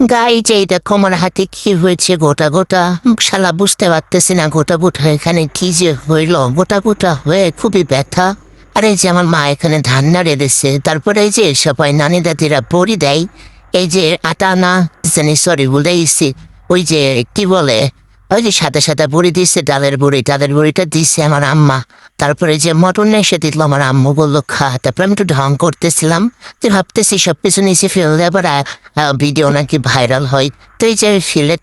Guys এই দেখো আমার হাতে কি হয়েছে গোটা গোটা। শালা বুঝতে পারতেছি না গোটা গোটা এখানে কি যে হইল। গোটা গোটা হয়ে খুবই ব্যথা। আর এই যে আমার মা এখানে ধান নাড়ে দিচ্ছে, তারপরে এই যে সবাই নানি দাদিরা বড়ি দেয়। এই যে আটা না জানি, সরি বলে দিচ্ছি, ওই যে কি বলে, ওই যে সাদা সাদা বড়ি দিচ্ছে, ডালের বড়িটা দিচ্ছে আমার আম্মা। তারপরে যে মটন এসে দিল আমার আম্মু, বললো খা। তারপরে আমি একটু ঢং করতেছিলাম যে ভাবতেছি সবকিছু নিচে ফেললে আবার ভিডিও নাকি ভাইরাল হয়। তো এই যে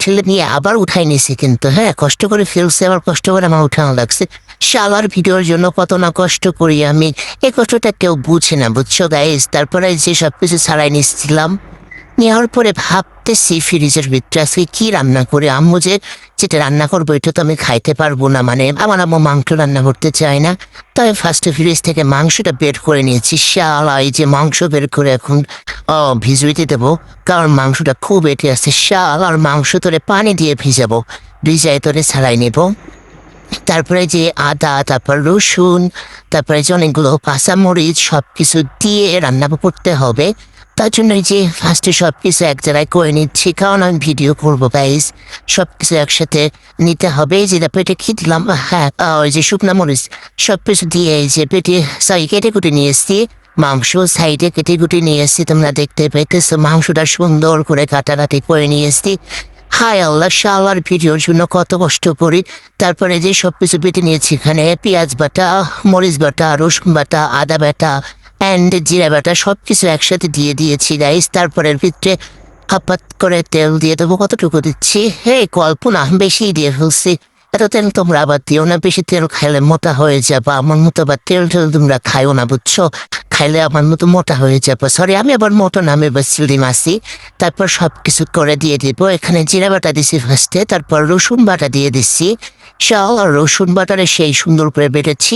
ঠেলে নিয়ে আবার উঠাই নিছি, কিন্তু হ্যাঁ কষ্ট করে ফেলছে, আবার কষ্ট করে আমার উঠানো লাগছে। শালার ভিডিওর জন্য কত না কষ্ট করি আমি, এই কষ্টটা কেউ বুঝে না, বুঝছো গাইজ। তারপরে যে সবকিছু ছাড়াই নিচ্ছিলাম, নেওয়ার পরে ভাবতেছি ফ্রিজের ভিতরে আজকে কি রান্না করে। আম্মু যেটা রান্না করবো এটা তো আমি খাইতে পারবো না, মানে আমার আম্মু মাংস রান্না করতে চায় না। তাই ফার্স্টে ফ্রিজ থেকে মাংসটা বের করে নিয়েছি। শালা এই যে মাংস বের করে এখন ভিজুইতে দেবো, কারণ মাংসটা খুব এঁটে আছে। আর মাংস তোরে পানি দিয়ে ভিজাবো, ভিজাই তোরে ছাড়াই নেবো। তারপরে যে আদা, তারপর রসুন, তারপরে যে অনেকগুলো কাঁচামরিচ সবকিছু দিয়ে রান্না করতে হবে। তার জন্য যে ফার্স্টে সবকিছু এক জায়গায় করে নিচ্ছি, কারণ আমি ভিডিও করবো গাইজ। সবকিছু একসাথে নিতে হবে। যে পেটে কি দিলাম, হ্যাঁ ওই যে শুকনো মরিচ সবকিছু দিয়ে এই যে পেটে কেটে কুটে নিয়ে এসছি। মাংস সাইডে কেটে কুটে নিয়ে এসছি, তোমরা দেখতে পেতেছো। মাংসটা সুন্দর করে কাটাকাটি করে নিয়ে এসছি। হায় আল্লাহ, শালার ভিডিওর জন্য কত কষ্ট করি। তারপরে যে সবকিছু বেটে নিয়েছি, এখানে পেঁয়াজ বাটা, মরিচ বাটা, রসুন বাটা, আদা বাটা অ্যান্ড জিরা বাটা সবকিছু একসাথে দিয়ে দিয়েছি গাইস। তারপরে ভিতরে হাপাত করে তেল দিয়ে দেবো। কতটুকু দিচ্ছি, হে কল্পনা বেশি দিয়ে ফেলছি। এত তেল তোমরা আবার দিও না, বেশি তেল খাইলে মোটা হয়ে যাবা। আমার মতো আবার তেল তোমরা খাইও না, বুঝছো। খাইলে আমার মতো মোটা হয়ে যাবো। সরি, আমি আবার মোটো নামে বা সিলিম আসি। তারপর সবকিছু করে দিয়ে দিব। এখানে জিরা বাটা দিছি ফার্স্টে, তারপর রসুন বাটা দিয়ে দিচ্ছি। আর রসুন বাটারে সেই সুন্দর করে বেটেছি।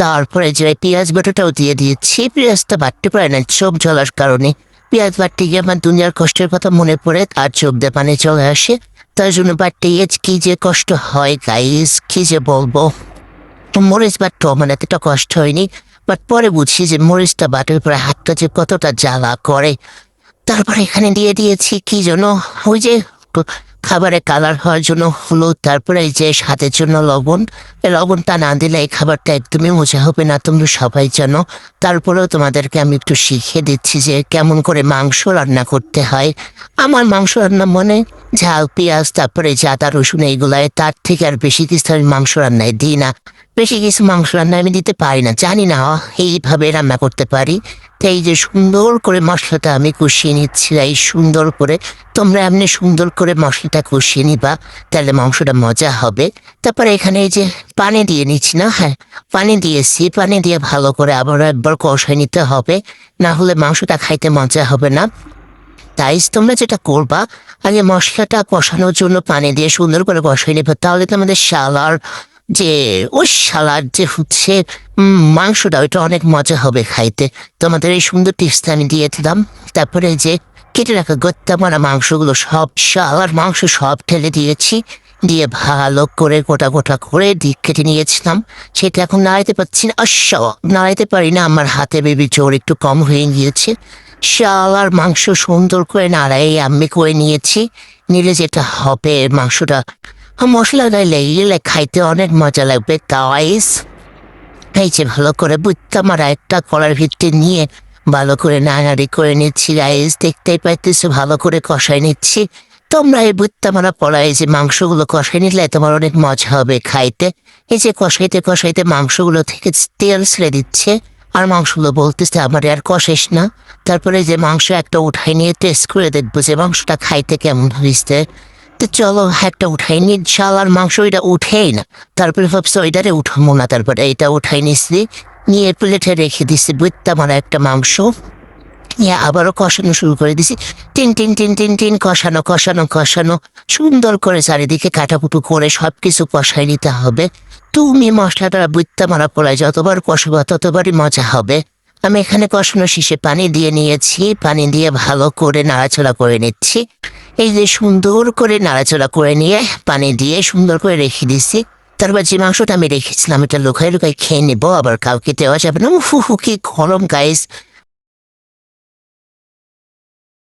তারপরে যে পেঁয়াজ বাটাটাও দিয়ে দিয়েছি। পেঁয়াজটা বাটতে পারে না চোখ জ্বলার কারণে। পেঁয়াজ বাটতে গিয়ে আমার দুনিয়ার কষ্টের কথা মনে পড়ে, আর চোখ দিয়ে পানি চলে আসে। তার জন্য বাটতে গিয়ে কি যে কষ্ট হয় গাইস, কি যে বলবো। মরিচ বাটতে মানে এতটা কষ্ট হয়নি, বাট পরে বুঝছি যে মরিচটা বাটার পরে হাতটা যে কতটা জ্বালা করে। তারপরে এখানে দিয়ে দিয়েছি কি যেন, ওই যে খাবারে কালার হওয়ার জন্য হলুদ, তারপরে এই যে স্বাদের জন্য লবণ। এই লবণটা না দিলে এই খাবারটা একদমই মজা হবে না, তোমরা সবাই জানো। তারপরেও তোমাদেরকে আমি একটু শিখিয়ে দিচ্ছি যে কেমন করে মাংস রান্না করতে হয়। আমার মাংস রান্না মনে ঝাল পেঁয়াজ, তারপরে যে আদা রসুন এইগুলায়, তার থেকে আর বেশি কিছু আমি মাংস রান্নায় দিই না। বেশি কিছু মাংস রান্না আমি দিতে পারি না, জানি না এইভাবে রান্না করতে পারি। তো এই যে সুন্দর করে মশলাটা আমি কষিয়ে নিচ্ছি, এই সুন্দর করে তোমরা এমনি সুন্দর করে মশলাটা কষিয়ে নিবা, তাহলে মাংসটা মজা হবে। তারপরে এখানে এই যে পানি দিয়ে নিচ্ছি না, হ্যাঁ পানি দিয়েছি। পানি দিয়ে ভালো করে আবার একবার কষাই নিতে হবে, না হলে মাংসটা খাইতে মজা হবে না। তাই তোমরা যেটা করবা, আগে মশলাটা কষানোর জন্য পানি দিয়ে সুন্দর করে কষাই নেবে, তাহলে তোমাদের শালার যে ওই শালার যে হচ্ছে মাংসটা, ওইটা অনেক মজা হবে খাইতে। তোমাদের এই সুন্দর টিপসটা আমি দিয়ে দিলাম। তারপরে যে কেটে রাখা গত্তা মারা মাংসগুলো সব শালার মাংস সব ঢেলে দিয়েছি, দিয়ে ভালো করে গোটা গোটা করে দিক কেটে নিয়েছিলাম। সেটা এখন নাড়াইতে পারছি না, নাড়াইতে পারি না, আমার হাতে বেবি জোর একটু কম হয়ে গিয়েছে। শালার মাংস সুন্দর করে নাড়াই আমি করে নিয়েছি। নিলে যেটা হবে মাংসটা মশলা লেগে খাইতে অনেক মজা লাগবে গাইস। এই যে ভালো করে বুঝতে আমার একটা কলার ভিত্তি নিয়ে ভালো করে নাড়াড়ি করে নিচ্ছি গাইস, দেখতেই পাইতেছো ভালো করে কষাই নিচ্ছি। তোমরা এই বুঝতে মারা পড়ায় যে মাংসগুলো কষাই নিলে তোমার অনেক মজা হবে খাইতে। এই যে কষাইতে কষাইতে মাংসগুলো থেকে তেল ছেড়ে দিচ্ছে, আর মাংসগুলো বলতেছে আমার আর কষাইস না। তারপরে যে মাংস একটা উঠাই নিয়ে টেস্ট করে দেখবো যে মাংসটা খাইতে কেমন হয়েছে। তো চলো একটা উঠাই নি, শালার মাংস ওইটা উঠেই না। তারপরে ভাবছি ওইটারে উঠাবো না, তারপরে এইটা উঠাই নিচ্ছি, নিয়ে প্লেটে রেখে দিচ্ছি বুঝতাম আমার একটা মাংস। নিয়ে আবারও কষানো শুরু করে দিছি, tin tin tin tin tin কষানো কষানো কষানো সুন্দর করে চারিদিকে কাটাকুটু করে সব কিছু কষাই নিতে হবে। তুমি মশলাটা বুঝতে মারা পড়ায় যতবার কষাবো ততবারই মজা হবে। আমি এখানে কষানো শেষে পানি দিয়ে নিয়েছি, পানি দিয়ে ভালো করে নাড়াচাড়া করে নিচ্ছি। এই যে সুন্দর করে নাড়াচাড়া করে নিয়ে পানি দিয়ে সুন্দর করে রেখে দিছি। তারপর যে মাংসটা আমি রেখেছিলাম এটা লুকাই লুকাই খেয়ে নেবো, আবার কাউকে দেওয়া যাবে না। হু কি গরম গাইস।